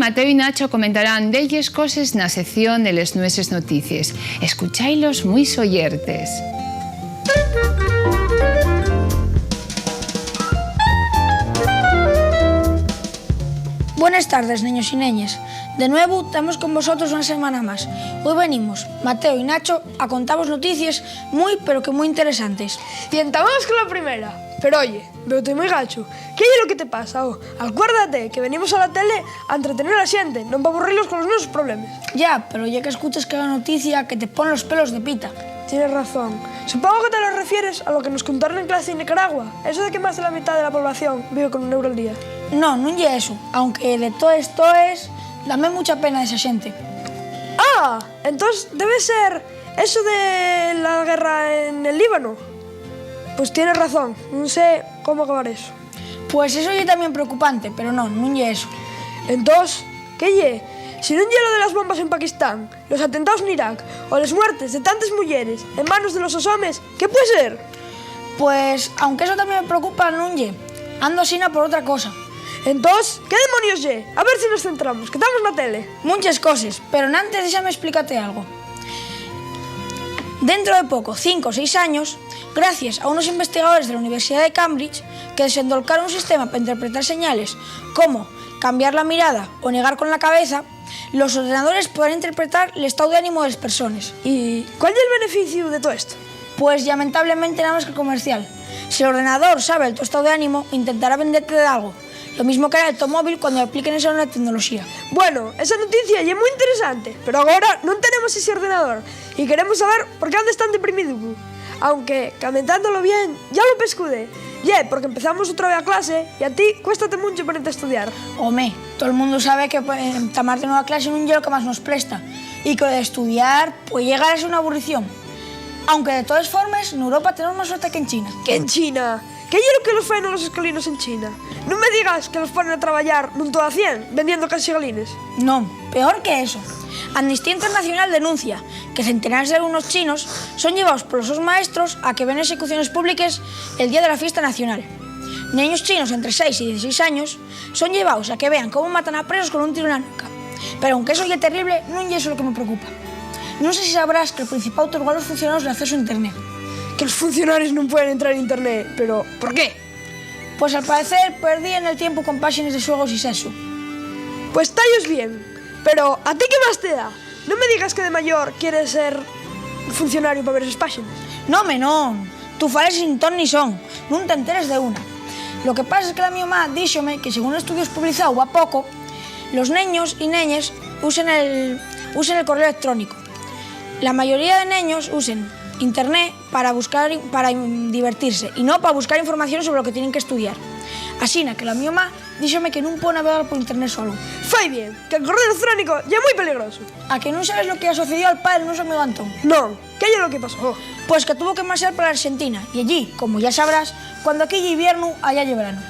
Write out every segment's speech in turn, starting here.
Mateo y Nacho comentarán delles cosas na sección de les nueses noticias. Escuchailos muy soyertes. Buenas tardes, niños y niñas. De nuevo estamos con vosotros una semana más. Hoy venimos, Mateo y Nacho, a contaros noticias muy, pero que muy interesantes. Y entabamos con la primera. Pero oye, veote moi gacho. Que é lo que te pasa? Acuérdate que venimos a la tele a entretener a xente, non para aburrirlos con os nosos problemas. Ya, pero ya que escuchas cada noticia que te pone los pelos de pita. Tienes razón. Supongo que te lo refieres a lo que nos contaron en clase en Nicaragua. Eso de que más de la mitad de la población vive con un euro al día. No, non é eso. Aunque de todo esto es, dame mucha pena de esa xente. Ah, entonces debe ser eso de la guerra en el Líbano. Pues tienes razón, non sé como acabar eso. Pues eso é tamén preocupante, pero non é eso. Entón, que lle? Si non lle lo de las bombas en Pakistán, los atentados en Irak o las muertes de tantas mulleres en manos de los homes, ¿qué puede ser? Pues, aunque eso tamén me preocupa, non lle. Ando asina por outra cosa. Entón, que demonios lle? A ver si nos centramos, que estamos na tele. Muchas cosas, pero antes déxame explícate algo. Dentro de poco, 5 o 6 años, gracias a unos investigadores de la Universidad de Cambridge que desendolcaron un sistema para interpretar señales como cambiar la mirada o negar con la cabeza, los ordenadores podrán interpretar el estado de ánimo de las personas. ¿Y cuál es el beneficio de todo esto? Pues lamentablemente nada más que comercial. Si el ordenador sabe el tu estado de ánimo, intentará venderte de algo. Lo mismo que hará el automóvil cuando apliquen esa nueva tecnología. Bueno, esa noticia é moi interesante, pero agora non tenemos ese ordenador e queremos saber por que andas tan deprimido. Aunque, comentándolo bien, ya lo pescude. Porque empezamos otra vez a clase e a ti cuéstate mucho ponerte a estudiar. Home, todo el mundo sabe que tamar de nueva clase non é o que máis nos presta e que de estudiar puede llegar a ser unha aburrición. Aunque de todas formas, en Europa tenemos máis suerte que en China. Que en China? Que é lo que los faen a los escalinos en China? Non me digas que los ponen a traballar nun todo a 100, vendiendo caxigalines. Non, peor que eso. Amnistía Internacional denuncia que centenares de alumnos chinos son llevados por los sus maestros a que ven ejecuciones públicas el día de la fiesta nacional. Niños chinos entre 6 y 16 años son llevados a que vean cómo matan a presos con un tiro en la nuca. Pero aunque eso es terrible, non é eso lo que me preocupa. Non sei se sabrás que el Principado otorgó a los funcionarios el acceso a Internet. Que los funcionarios non pueden entrar en Internet, pero ¿por qué? Pues al parecer perdían el tiempo con páxinas de juegos y sexo. Pues tallos bien, pero ¿a ti qué más te da? Non me digas que de mayor quieres ser funcionario para ver esas páxinas. Non, tú fales sin ton ni son, non te enteres de una. Lo que pasa es que la mi mamá díxome que según estudios publicados a poco, los niños y niñas usen el correo electrónico. La mayoría de niños usen Internet para divertirse y no para buscar información sobre lo que tienen que estudiar. Asina que la mi mamá díxome que non puedo navegar por Internet solo. Fai bien, que el correo electrónico ya é moi peligroso. ¿A que non sabes lo que ha sucedido al padre de nuestro amigo Antón? Non, que é lo que pasó? Pues que tuvo que marchar para Argentina y allí, como ya sabrás, cuando aquí lle invierno, allá lle verano.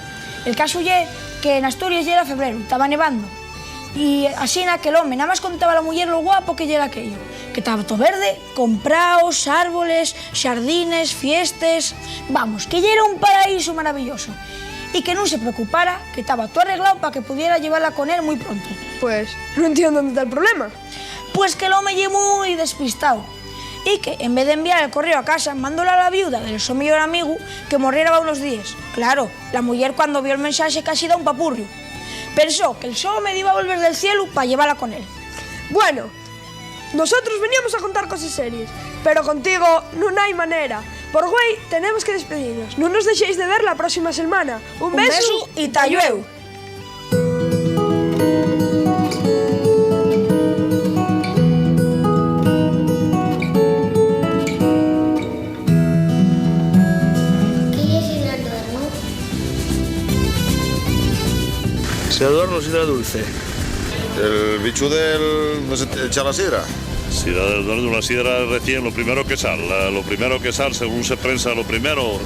El caso é que en Asturias ya era febrero, estaba nevando. Y asina que el home nada más contaba a la muller lo guapo que era aquello, que estaba todo verde, con praos, árboles, xardines, fiestas, vamos, que ya era un paraíso maravilloso. Y que non se preocupara, que estaba todo arreglado para que pudiera llevarla con él muy pronto. Pues no entiendo dónde está el problema. Pues que el home lle muy despistado. Y que en vez de enviar el correo a casa, mandóla a la viuda del su mejor amigo que morriera unos días. Claro, la mujer cuando vio el mensaje casi da un papurrio. Pensó que el home iba a volver del cielo para llevarla con él. Bueno, nosotros veníamos a contar cosas serias, pero contigo non hai manera. Por güey, tenemos que despedirnos. Non nos deixéis de ver la próxima semana. Un beso y tallueu. Se duerno sidra dulce. El bicho del... ¿no se echa la sidra? Si una sidra recién, lo primero que sal, según se prensa lo primero,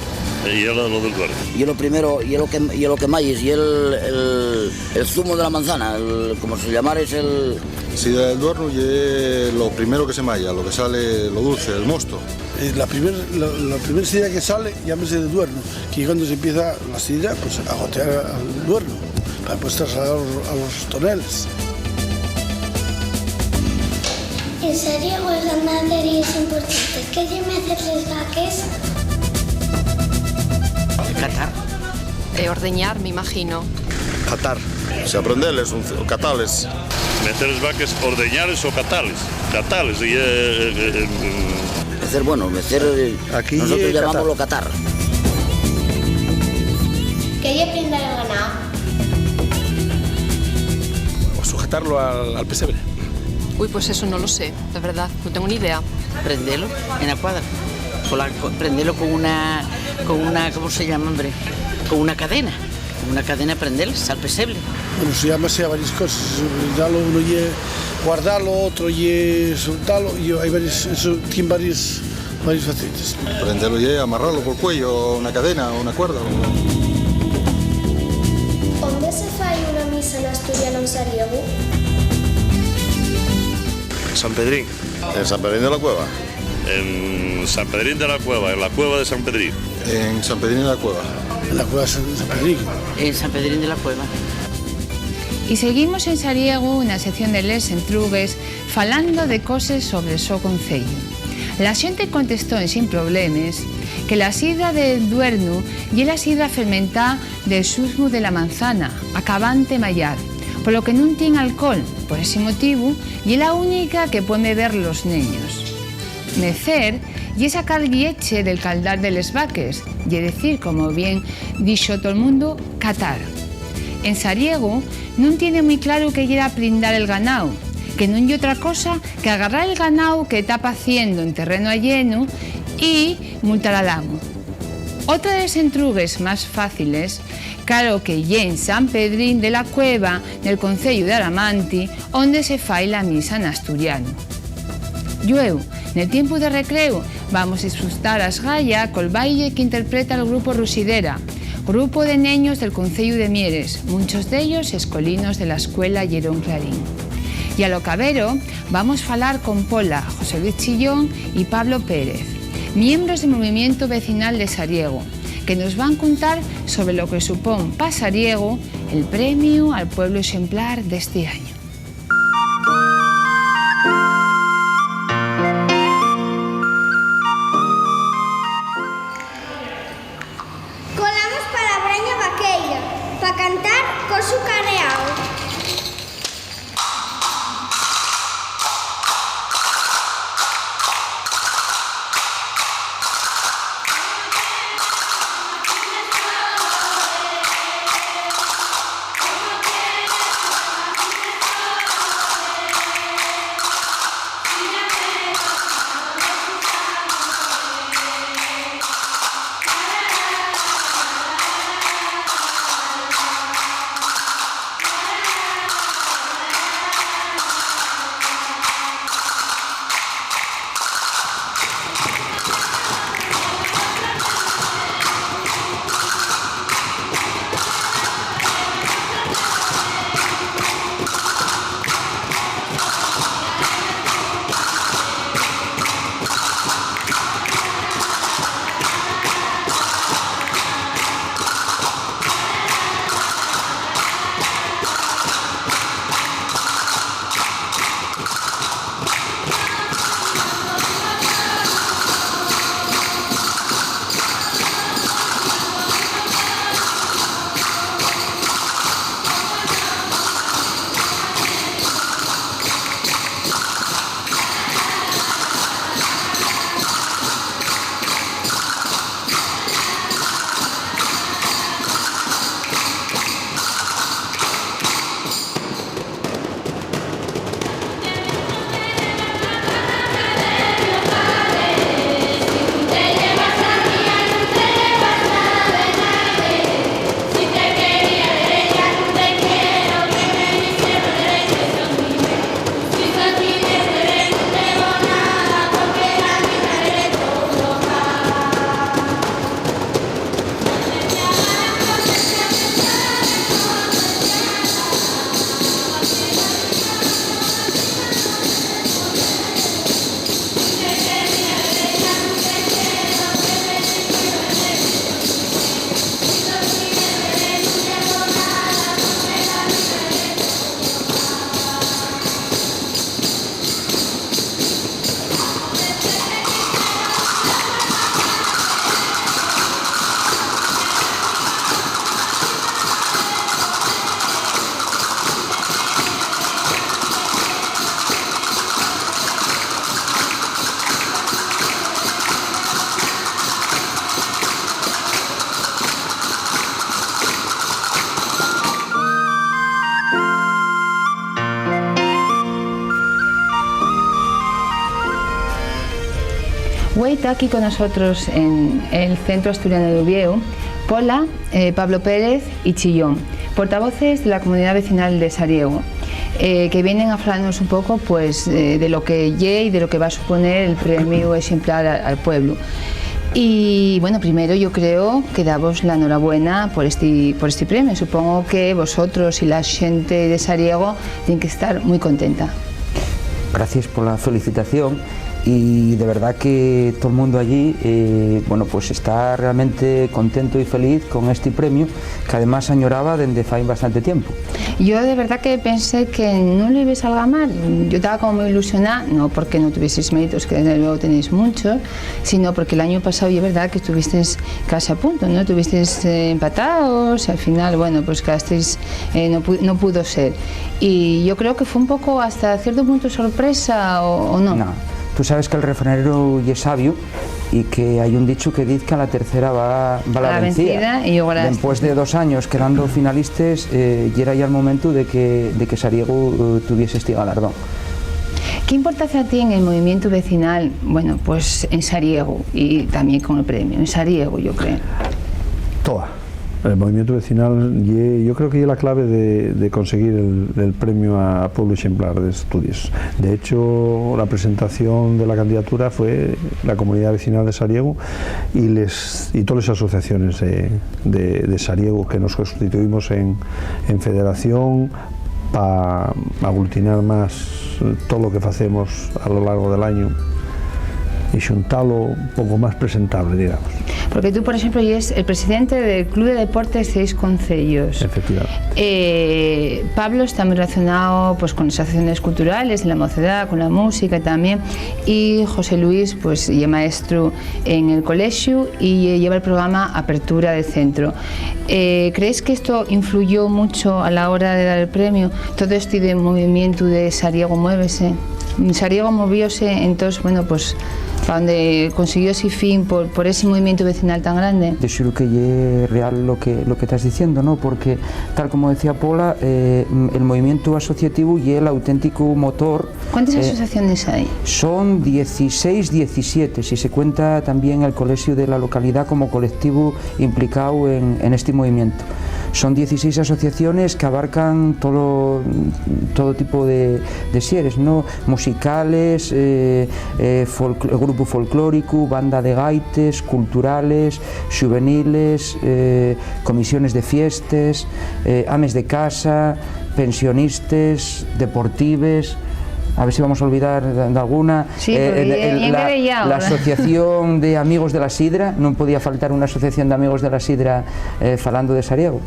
y es lo del duerno. Y lo primero, y lo que más, y el zumo de la manzana, como se llama, es el... Sidra del duerno y lo primero que se malla, lo que sale, lo dulce, el mosto. La primera sidra que sale, llámese de duerno, que cuando se empieza la sidra, pues a gotear al duerno, para después trasladar a los toneles. En Sariego as ganaderías importantes. Que lle mecer les vaques? Catar. Ordeñar, me imagino. Catar. Se aprendeles, catales. Meter as vacas, ordeñales ou catales. Catales, e... Mecer, bueno, mecer... Aquí nosotros llamámoslo catar. Que lle prendar el ganado? O sujetarlo al pesebre. Uy, pues eso no lo sé, de verdad, no tengo ni idea. Prenderlo en la cuadra. Prenderlo con una, ¿cómo se llama, hombre? Con una cadena. Con una cadena prenderles al pesebre. Bueno, se llama así a varias cosas. Darlo uno y guardarlo, otro y soltarlo. Y hay varios, eso tiene varios facilities. Prenderlo y amarrarlo por cuello, una cadena o una cuerda. Onde se fai unha misa en asturiano en Sariego? San Pedrín. En San Pedrín de la Cueva. En San Pedrín de la Cueva, en la cueva de San Pedrín. En San Pedrín de la Cueva. En la cueva de San Pedrín. En San Pedrín de la Cueva. Y seguimos en Sariego na sección de Les Entrugues falando de coses sobre o seu concello. La xente contestou sin problemas que la sidra de Duernu y la sidra fermentada del susmo de la manzana, acabante mallar, polo que non ten alcohol. Por ese motivo, y es la única que pueden beber los niños. Mecer y sacar leche del caldar de les vaques, y decir, como bien dicho todo el mundo, catar. En Sariego non tiene muy claro que era prindar el ganado, que non hay otra cosa que agarrar el ganado que está paciendo en terreno alleno y multar al amo. Otra de las entrugues más fáciles, claro que ye en San Pedrín de la Cueva, del concello de Aramanti, onde se fai la misa en asturiano. Llueu, nel tiempo de recreo, vamos a disfrutar as galla col baile que interpreta el grupo Rusidera, grupo de neños del concello de Mieres, muchos de ellos escolinos de la escuela Llerón Clarín. Y a lo cabero vamos a falar con Pola, José Luis Chillón y Pablo Pérez, miembros del movimiento vecinal de Sariego, que nos van a contar sobre lo que supone para Sariego el premio al pueblo ejemplar de este año. Colamos para a Braña Vaqueira, para cantar co su careao. Hoy está aquí con nosotros en el Centro Asturiano de Uvieu, Pola, Pablo Pérez y Chillón, portavoces de la comunidad vecinal de Sariego, que vienen a hablarnos un poco pues, de lo que y de lo que va a suponer el premio ejemplar al pueblo. Y bueno, primero yo creo que damos la enhorabuena por este premio. Supongo que vosotros y la gente de Sariego tienen que estar muy contenta. Gracias por la felicitación. Y de verdad que todo el mundo allí bueno, pues está realmente contento y feliz con este premio que además añoraba desde hace bastante tiempo. Yo de verdad que pensé que no le iba a salga mal. Yo estaba como muy ilusionada, no porque no tuvieseis méritos, que desde luego tenéis muchos, sino porque el año pasado y es verdad que estuvisteis casi a punto, ¿no? Tuvisteis empatados y al final, bueno, pues quedasteis, no pudo ser. Y yo creo que fue un poco hasta cierto punto sorpresa o no. No. Tú sabes que el refranero es sabio y que hay un dicho que dice que a la tercera va la vencida. Y después de 2 años quedando finalistas, ya era ya el momento de que Sariego tuviese este galardón. ¿Qué importancia tiene el movimiento vecinal, bueno, pues en Sariego y también con el premio? En Sariego, yo creo. Toda. El movimiento vecinal, yo creo que es la clave de conseguir el premio a Pueblo Ejemplar de Estudios. De hecho, la presentación de la candidatura fue la comunidad vecinal de Sariego y todas las asociaciones de Sariego que nos constituimos en federación para aglutinar más todo lo que hacemos a lo largo del año y juntarlo un poco más presentable, digamos. Porque tú, por ejemplo, eres el presidente del Club de Deportes 6 Concellos. Efectivamente. Pablo está muy relacionado pues, con las asociaciones culturales, en la mocedad, con la música también. Y José Luis pues, es maestro en el colegio y lleva el programa Apertura del Centro. ¿Crees que esto influyó mucho a la hora de dar el premio? Todo este movimiento de Sariego Muévese. Sariego movióse, entonces, bueno, pues para donde consiguió ese fin por ese movimiento vecinal tan grande. Yo creo que es real lo que estás diciendo, ¿no? Porque tal como decía Pola, el movimiento asociativo y el auténtico motor. ¿Cuántas asociaciones hay? Son 16, 17, si se cuenta también el colegio de la localidad como colectivo implicado en este movimiento. Son 16 asociaciones que abarcan todo tipo de seres, ¿no? Musicales, grupo folclórico, banda de gaites, culturales, juveniles, comisiones de fiestas, ames de casa, pensionistas, deportives. A ver si vamos a olvidar de alguna. Sí, la asociación de amigos de la sidra, no podía faltar una asociación de amigos de la sidra falando de Sariego.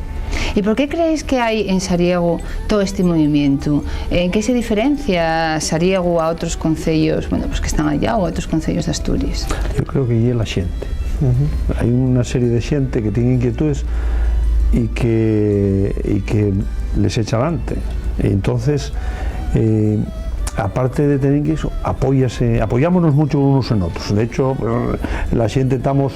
¿Y por qué creéis que hay en Sariego todo este movimiento? ¿En qué se diferencia Sariego a otros concellos, bueno, pues que están allá o a otros concellos de Asturias? Yo creo que es la xente. Hay una serie de xente que tiene inquietudes y que les echa adelante. Entonces, aparte de tener que eso, apoyámonos mucho unos en otros. De hecho, la xente estamos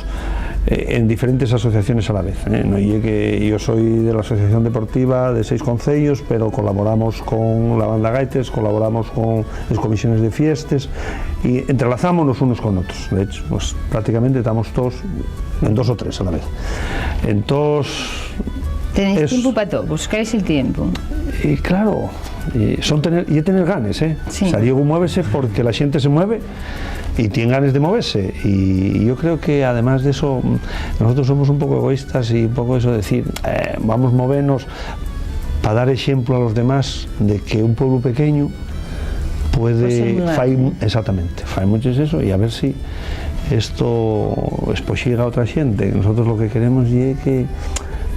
en diferentes asociaciones a la vez. No es que yo soy de la asociación deportiva de 6 concellos, pero colaboramos con la banda gaites, colaboramos con las comisiones de fiestas y entrelazámonos unos con otros. De hecho, pues prácticamente estamos todos en 2 o 3 a la vez. Entonces, tenéis tiempo para todo, buscáis el tiempo. Y claro, tener ganas, Sí. Sariego muévese porque la gente se mueve y tiene ganas de moverse, y yo creo que además de eso nosotros somos un poco egoístas y un poco eso de decir vamos a movernos para dar ejemplo a los demás de que un pueblo pequeño puede exactamente, fai mucho eso, y a ver si esto exposiga a otra gente. Nosotros lo que queremos es que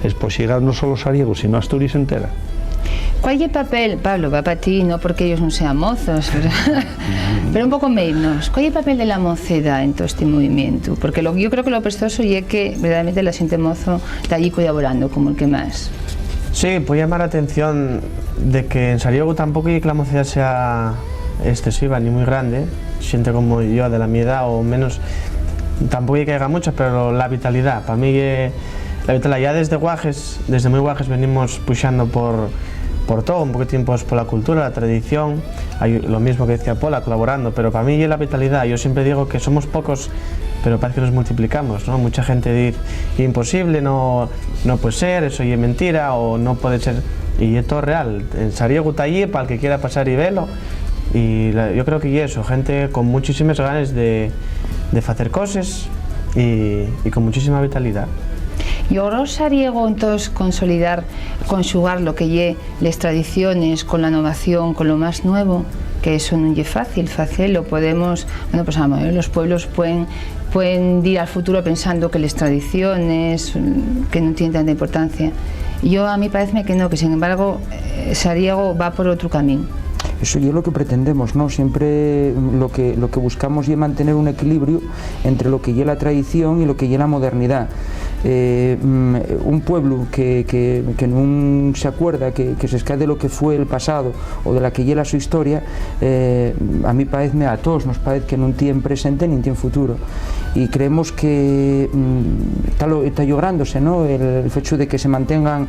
exposigar no solo Sariego sino Asturias entera. ¿Cuál es el papel, Pablo, va para ti, no porque ellos no sean mozos, pero un poco menos? ¿Cuál es el papel de la mocedad en todo este movimiento? Porque yo creo que lo prestoso es que verdaderamente la gente mozo está allí colaborando como el que más. Sí, puede llamar la atención de que en Sariego tampoco hay que la mocedad sea excesiva ni muy grande, gente como yo de la mi edad o menos, tampoco hay que haya mucha, pero la vitalidad, para mí la vitalidad ya desde muy guajes venimos puxando por por todo, un poquitín pues, por la cultura, la tradición, hay lo mismo que decía Pola, colaborando, pero para mí es la vitalidad. Yo siempre digo que somos pocos, pero parece que nos multiplicamos, ¿no? Mucha gente dice, imposible, no puede ser, eso es mentira, o no puede ser, y es todo real. En Sariego está allí para el que quiera pasar y verlo, y yo creo que es eso, gente con muchísimas ganas de hacer cosas y con muchísima vitalidad. ¿Logró Sariego entonces conjugar lo que lle las tradiciones con la innovación, con lo más nuevo? Que eso no es fácil, lo podemos, bueno, pues a lo mejor los pueblos pueden ir al futuro pensando que las tradiciones, que no tienen tanta importancia. A mí parece que no, que sin embargo Sariego va por otro camino. Eso es lo que pretendemos, ¿no? Siempre lo que buscamos es mantener un equilibrio entre lo que es la tradición y lo que es la modernidad. Un pueblo que no se acuerda, que se escae de lo que fue el pasado o de la que lleva su historia, a mí parece, a todos nos parece que no tiene presente ni tiene futuro, y creemos que está lográndose, ¿no? El hecho de que se mantengan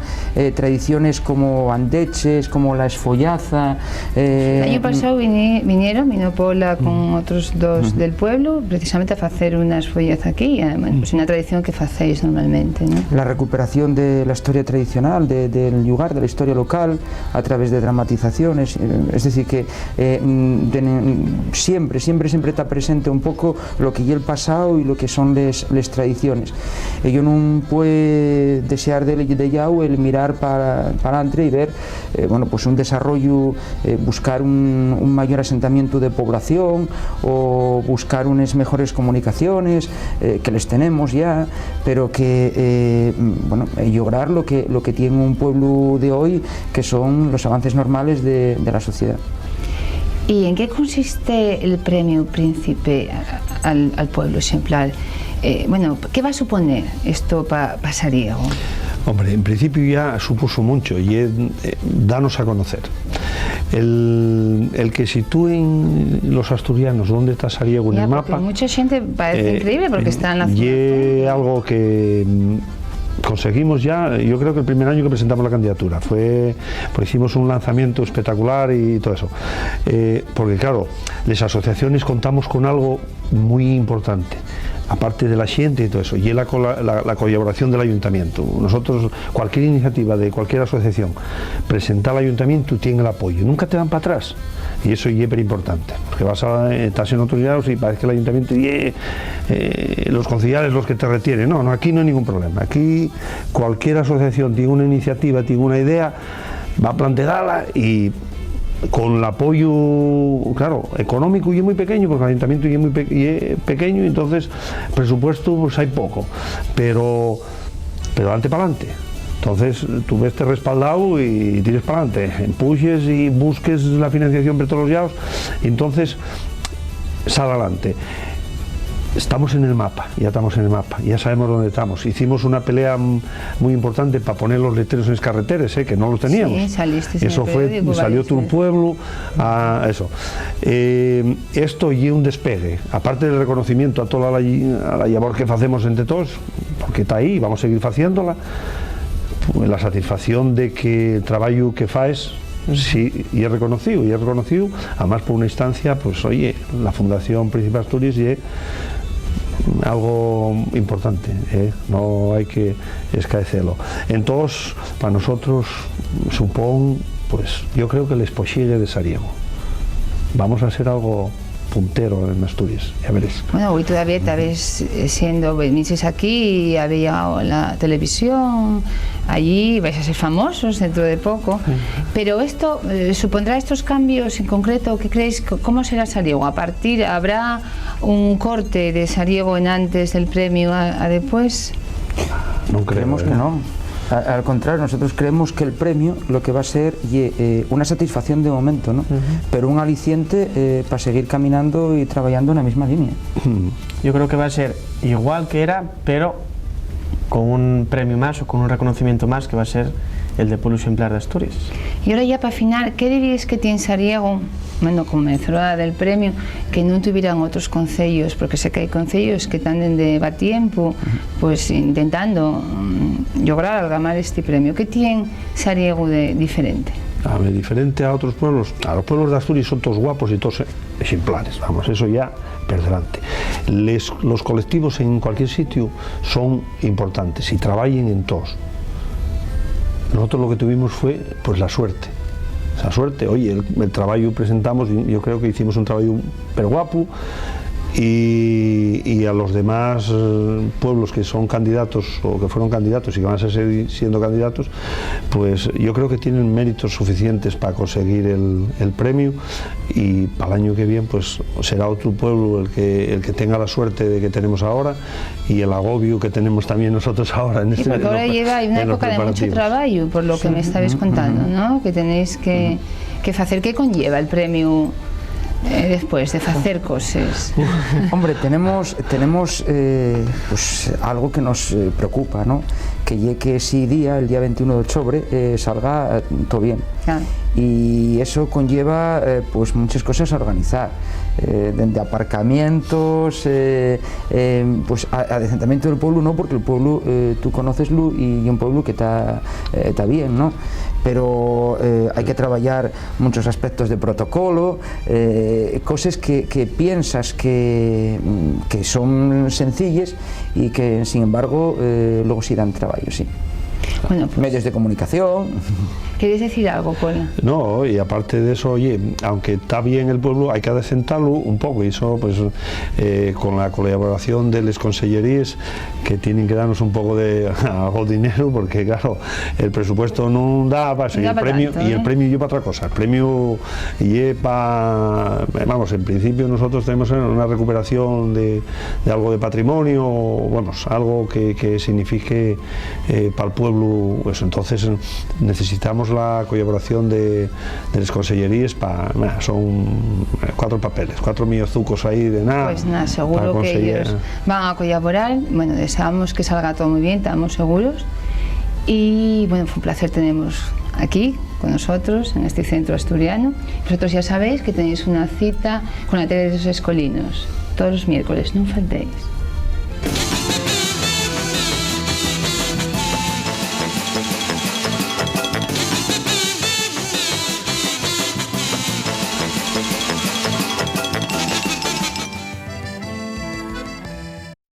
tradiciones como andeches, como la esfollaza. El año pasado vino Pola con otros dos del pueblo precisamente a hacer una esfollaza aquí, además, pues una tradición que hacéis normalmente, ¿no? La recuperación de la historia tradicional del lugar, de la historia local, a través de dramatizaciones, es decir, que siempre está presente un poco lo que es el pasado y lo que son las tradiciones. Yo no puedo desear de Yao el mirar para adelante y ver bueno, pues un desarrollo, buscar un mayor asentamiento de población o buscar unas mejores comunicaciones que les tenemos ya, pero que bueno, lograr lo que tiene un pueblo de hoy, que son los avances normales de la sociedad. ¿Y en qué consiste el premio Príncipe al pueblo ejemplar? Bueno, ¿qué va a suponer esto para Sariego? Hombre, en principio ya supuso mucho y es darnos a conocer. El que sitúen los asturianos dónde está Sariego en el mapa. Mucha gente parece increíble porque está en la zona. Y es algo que conseguimos ya. Yo creo que el primer año que presentamos la candidatura pues hicimos un lanzamiento espectacular y todo eso, porque claro, las asociaciones contamos con algo muy importante, aparte de la gente y todo eso, y es la colaboración del ayuntamiento. Nosotros, cualquier iniciativa de cualquier asociación, presentar al ayuntamiento tiene el apoyo, nunca te dan para atrás, y eso es súper importante, porque estás en otros lados y parece que el ayuntamiento y los concejales los que te retienen. No, aquí no hay ningún problema. Aquí cualquier asociación tiene una iniciativa, tiene una idea, va a plantearla y con el apoyo, claro, económico y es muy pequeño, porque el ayuntamiento y es pequeño, entonces presupuesto pues hay poco, pero adelante para adelante. Entonces tú ves respaldado y tires para adelante, empujes y busques la financiación por todos los lados, entonces sal adelante. Estamos en el mapa, ya sabemos dónde estamos. Hicimos una pelea muy importante para poner los letreros en las carreteras, que no los teníamos. Sí, saliste eso fue, salió todo un pueblo a eso. Esto y un despegue, aparte del reconocimiento a toda la labor que hacemos entre todos, porque está ahí, vamos a seguir haciéndola, pues la satisfacción de que el trabajo que faes sí, y es reconocido, además por una instancia, pues oye, la Fundación Príncipe Asturias y algo importante, no hay que escaecerlo. Entonces, para nosotros, supone, pues yo creo que el exposible de Sariego. Vamos a hacer algo puntero en Asturias, ya veréis. Bueno, hoy todavía estabas venís aquí y había la televisión, allí vais a ser famosos dentro de poco, pero esto supondrá estos cambios en concreto. ¿Qué creéis? ¿Cómo será Sariego? ¿Habrá un corte de Sariego en antes del premio a después? No creemos que no. Al contrario, nosotros creemos que el premio lo que va a ser una satisfacción de momento, ¿no? Pero un aliciente para seguir caminando y trabajando en la misma línea. Yo creo que va a ser igual que era, pero con un premio más o con un reconocimiento más, que va a ser el de Pueblo Ejemplar de Asturias. Y ahora ya para final, ¿qué diríais que tiene Sariego, bueno, como merecedora del premio, que no tuvieran otros concellos? Porque sé que hay concellos que están de tiempo pues intentando lograr algamar este premio. ¿Qué tiene Sariego de diferente? A ver, diferente a otros pueblos, a los pueblos de Asturias son todos guapos y todos ejemplares, vamos, eso ya per delante. Los colectivos en cualquier sitio son importantes y trabajen en todos. Nosotros lo que tuvimos fue pues la suerte. Esa suerte, oye, el trabajo presentamos, yo creo que hicimos un trabajo per guapo, y a los demás pueblos que son candidatos o que fueron candidatos y que van a seguir siendo candidatos, pues yo creo que tienen méritos suficientes para conseguir el premio, y para el año que viene pues será otro pueblo el que tenga la suerte de que tenemos ahora y el agobio que tenemos también nosotros ahora en porque ahora hay una época de mucho trabajo, por lo que me estabais contando, ¿no? Que tenéis que hacer. ¿Qué conlleva el premio después de hacer cosas? Hombre, tenemos pues algo que nos preocupa, ¿no? Que ese día, el día 21 de octubre, salga todo bien. Claro. Y eso conlleva pues muchas cosas a organizar, desde aparcamientos, pues adecentamiento del pueblo, no, porque el pueblo tú conoceslo y un pueblo que está bien, ¿no? Pero hay que trabajar muchos aspectos de protocolo, cosas que piensas que son sencillas y que sin embargo luego sí dan trabajo, sí. Bueno, pues, medios de comunicación. ¿Queréis decir algo, Paula? No, y aparte de eso, oye, aunque está bien el pueblo, hay que adecentarlo un poco, y eso pues con la colaboración de las consellerías, que tienen que darnos un poco de algo de dinero, porque claro, el presupuesto no da para eso, y el premio tanto, y el premio lleva otra cosa. El premio lleva, vamos, en principio nosotros tenemos una recuperación de algo de patrimonio, vamos, algo que signifique para el pueblo, pues entonces necesitamos la colaboración de las consellerías son 4 papeles, 4 millozucos ahí de nada. Pues nada, seguro que ellos van a colaborar. Bueno, deseamos que salga todo muy bien, estamos seguros. Y bueno, fue un placer tenernos aquí con nosotros en este centro asturiano. Vosotros ya sabéis que tenéis una cita con la tele de los escolinos todos los miércoles, no faltéis.